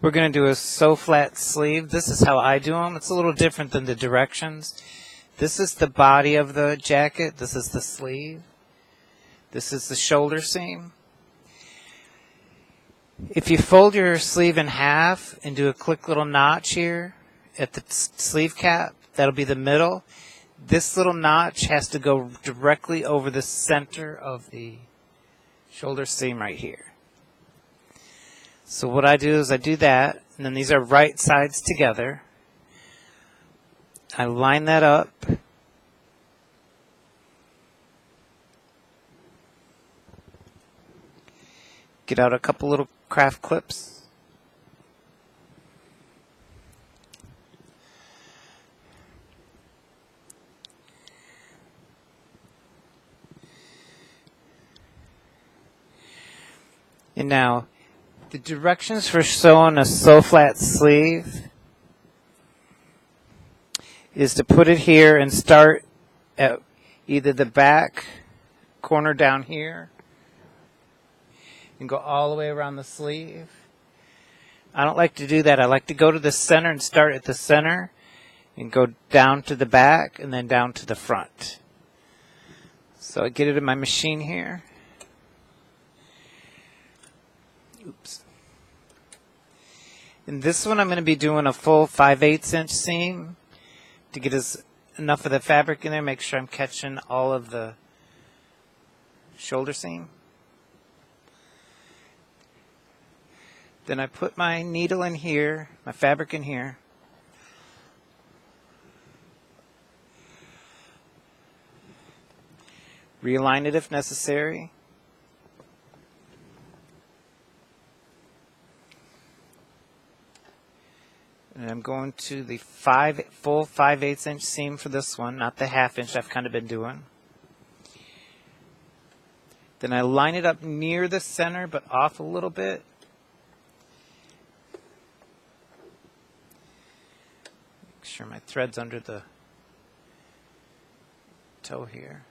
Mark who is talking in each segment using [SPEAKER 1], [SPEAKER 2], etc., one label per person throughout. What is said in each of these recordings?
[SPEAKER 1] We're going to do a sew flat sleeve. This is how I do them. It's a little different than the directions. This is the body of the jacket. This is the sleeve. This is the shoulder seam. If you fold your sleeve in half and do a quick little notch here at the sleeve cap, that'll be the middle. This little notch has to go directly over the center of the shoulder seam right here. So what I do is I do that, and then these are right sides together. I line that up. Get out a couple little craft clips. And now, the directions for sewing a sew flat sleeve is to put it here and start at either the back corner down here and go all the way around the sleeve. I don't like to do that. I like to go to the center and start at the center and go down to the back and then down to the front. So I get it in my machine here. Oops. In this one I'm going to be doing a full 5/8 inch seam to get enough of the fabric in there, make sure I'm catching all of the shoulder seam. Then I put my needle in here, my fabric in here. Realign it if necessary. And I'm going to the full 5/8 inch seam for this one, not the 1/2 inch I've kind of been doing. Then I line it up near the center but off a little bit. Make sure my thread's under the toe here.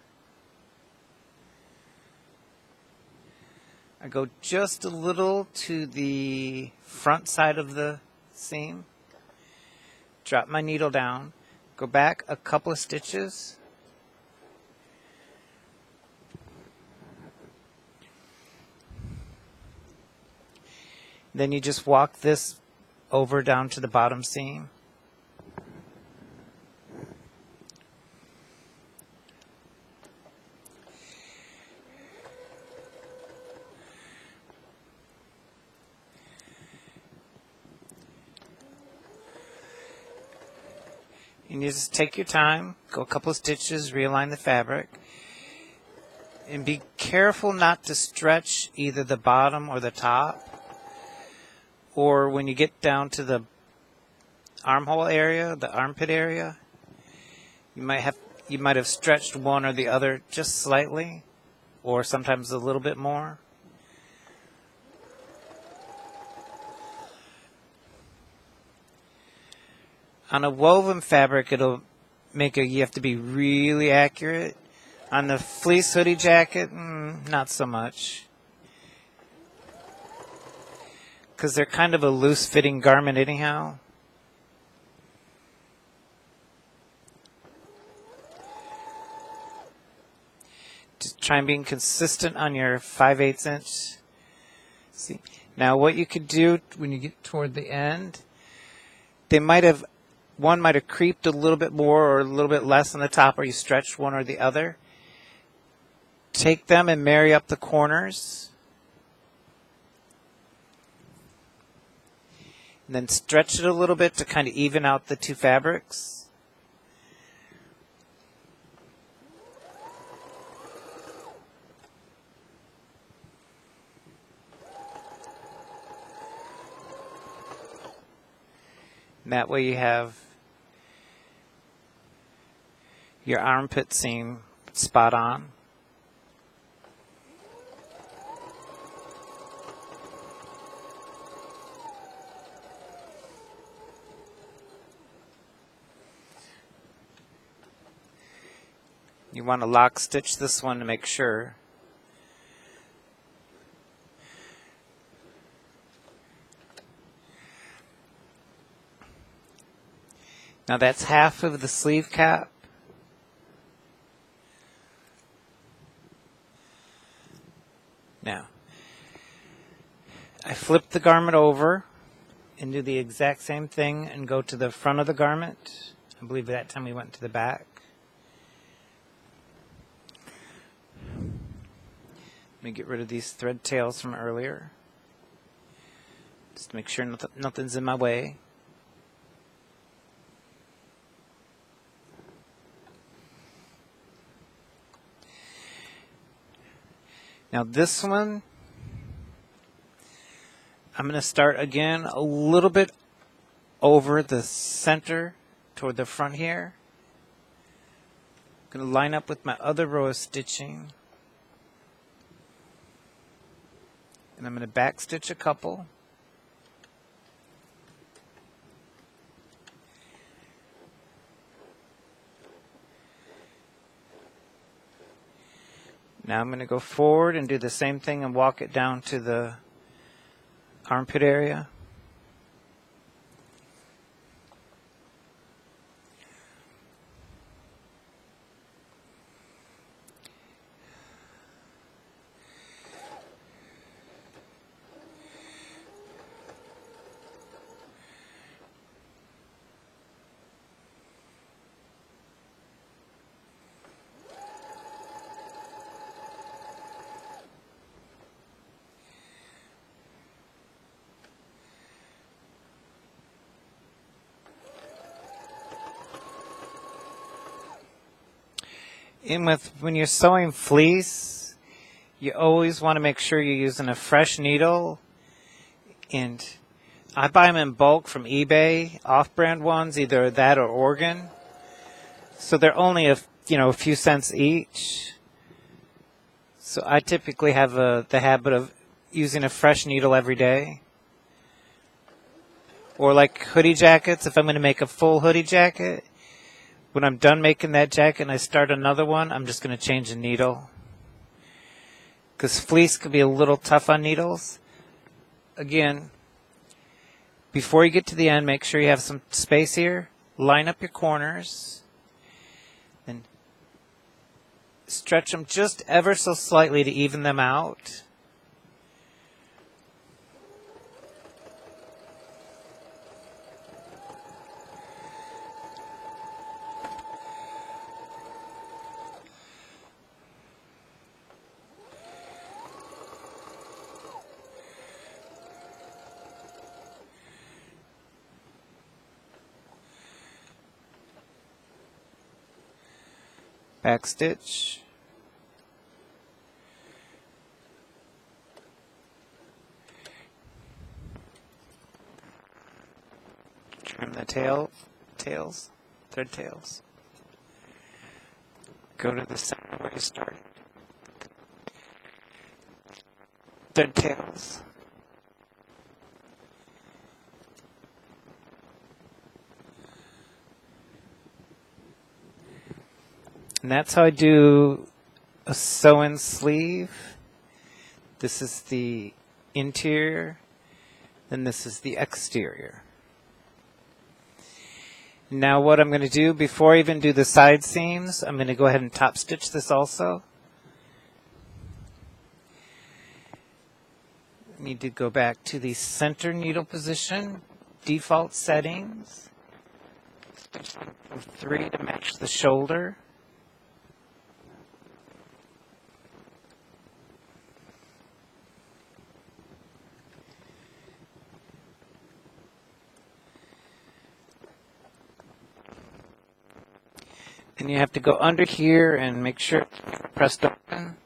[SPEAKER 1] I go just a little to the front side of the seam. Drop my needle down, go back a couple of stitches, then you just walk this over down to the bottom seam. And you just take your time, go a couple of stitches, realign the fabric, and be careful not to stretch either the bottom or the top, or when you get down to the armhole area, the armpit area, you might have stretched one or the other just slightly, or sometimes a little bit more. On a woven fabric, it'll make you have to be really accurate. On the fleece hoodie jacket, not so much. Because they're kind of a loose-fitting garment anyhow. Just try and be consistent on your 5/8 inch. See, now what you could do when you get toward the end, one might have creeped a little bit more or a little bit less on the top, or you stretched one or the other. Take them and marry up the corners. And then stretch it a little bit to kind of even out the two fabrics. And that way you have your armpit seam spot on. You want to lock stitch this one to make sure. Now that's half of the sleeve cap. Now, I flip the garment over and do the exact same thing and go to the front of the garment. I believe that time we went to the back. Let me get rid of these thread tails from earlier. Just to make sure nothing's in my way. Now this one, I'm going to start again a little bit over the center toward the front here. I'm going to line up with my other row of stitching. And I'm going to back stitch a couple. Now I'm going to go forward and do the same thing and walk it down to the armpit area. When you're sewing fleece, you always want to make sure you're using a fresh needle. And I buy them in bulk from eBay, off-brand ones, either that or Oregon. So they're only a few cents each. So I typically have the habit of using a fresh needle every day. Or like hoodie jackets, if I'm going to make a full hoodie jacket, when I'm done making that jacket and I start another one, I'm just going to change the needle. Because fleece can be a little tough on needles. Again, before you get to the end, make sure you have some space here. Line up your corners. And stretch them just ever so slightly to even them out. Back stitch. Trim the tails, thread tails. Go to the center where you started. Thread tails. And that's how I do a sew-in sleeve. This is the interior, then this is the exterior. Now what I'm going to do, before I even do the side seams, I'm going to go ahead and top stitch this also. I need to go back to the center needle position, default settings. Stitch from 3 to match the shoulder. And you have to go under here and make sure it's pressed open.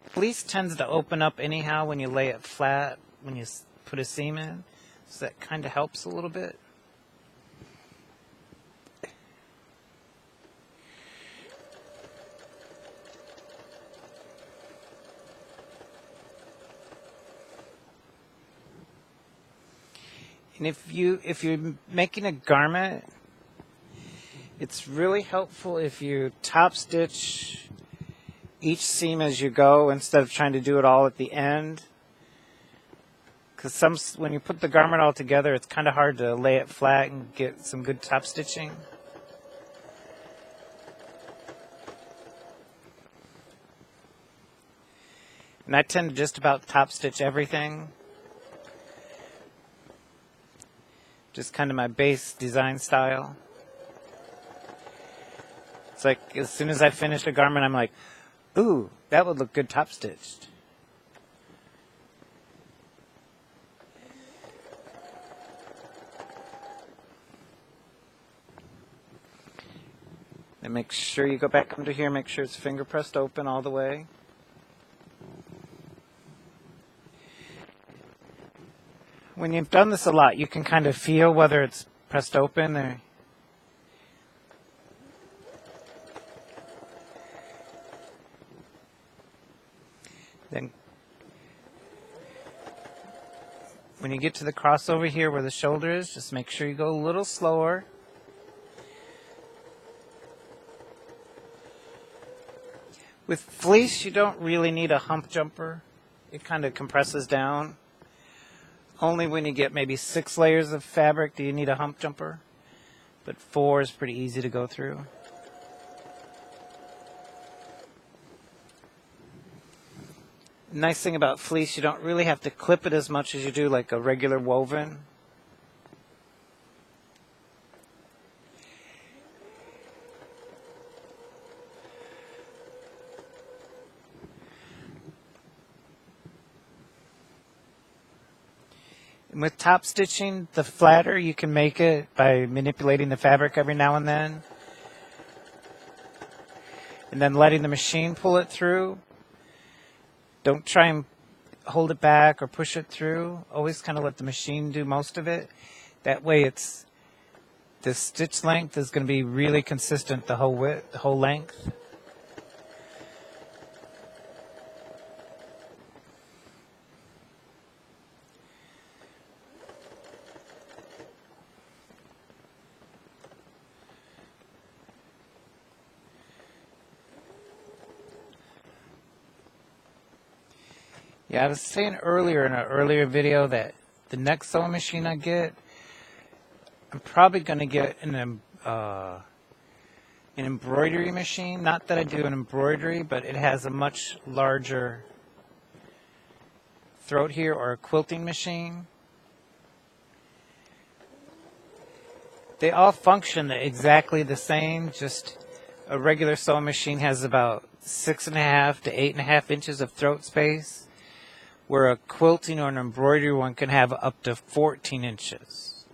[SPEAKER 1] Fleece tends to open up anyhow when you lay it flat, when you put a seam in. So that kind of helps a little bit. And if you're making a garment, it's really helpful if you top stitch each seam as you go instead of trying to do it all at the end. Because when you put the garment all together, it's kind of hard to lay it flat and get some good top stitching. And I tend to just about top stitch everything. Just kind of my base design style. It's like as soon as I finish a garment, I'm like, ooh, that would look good top stitched. And make sure you go back under here, make sure it's finger pressed open all the way. When you've done this a lot, you can kind of feel whether it's pressed open or... Then when you get to the crossover here where the shoulder is, just make sure you go a little slower. With fleece, you don't really need a hump jumper. It kind of compresses down. Only when you get maybe 6 layers of fabric do you need a hump jumper. But 4 is pretty easy to go through. Nice thing about fleece, you don't really have to clip it as much as you do like a regular woven. And with top stitching, the flatter you can make it by manipulating the fabric every now and then letting the machine pull it through. Don't try and hold it back or push it through. Always kind of let the machine do most of it. That way the stitch length is going to be really consistent the whole width, the whole length. Yeah, I was saying earlier in an earlier video that the next sewing machine I get, I'm probably going to get an embroidery machine. Not that I do an embroidery, but it has a much larger throat here, or a quilting machine. They all function exactly the same, just a regular sewing machine has about 6.5 to 8.5 inches of throat space, where a quilting or an embroidery one can have up to 14 inches.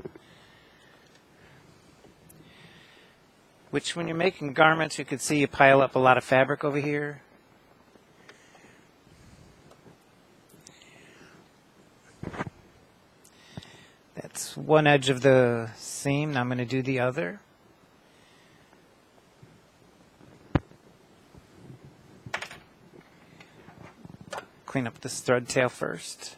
[SPEAKER 1] Which when you're making garments, you can see you pile up a lot of fabric over here. That's one edge of the seam. Now I'm going to do the other. Clean up this thread tail first.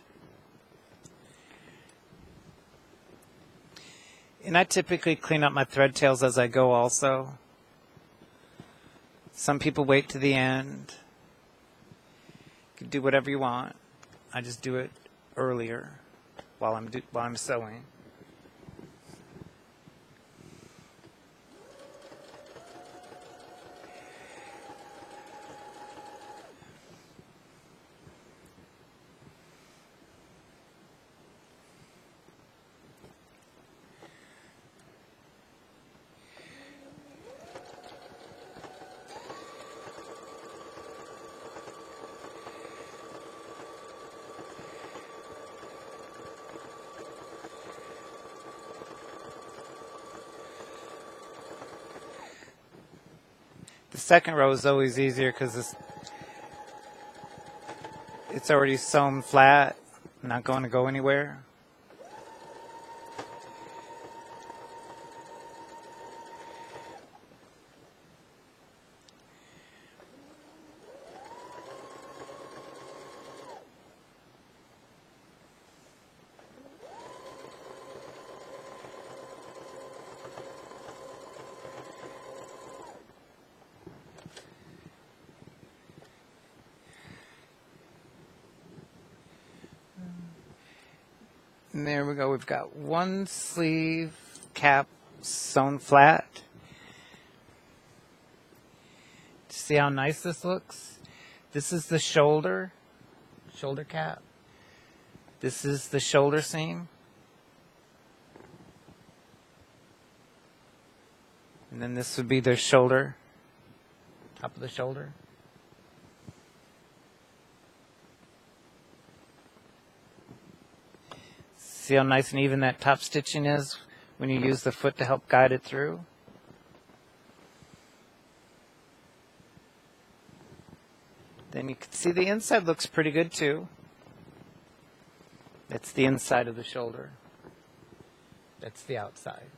[SPEAKER 1] And I typically clean up my thread tails as I go also. Some people wait to the end. You can do whatever you want. I just do it earlier while I'm sewing. The second row is always easier because it's already sewn flat, not going to go anywhere. And there we go. We've got one sleeve cap sewn flat. See how nice this looks? This is the shoulder cap. This is the shoulder seam. And then this would be the shoulder, top of the shoulder. See how nice and even that top stitching is when you use the foot to help guide it through? Then you can see the inside looks pretty good too. That's the inside of the shoulder. That's the outside.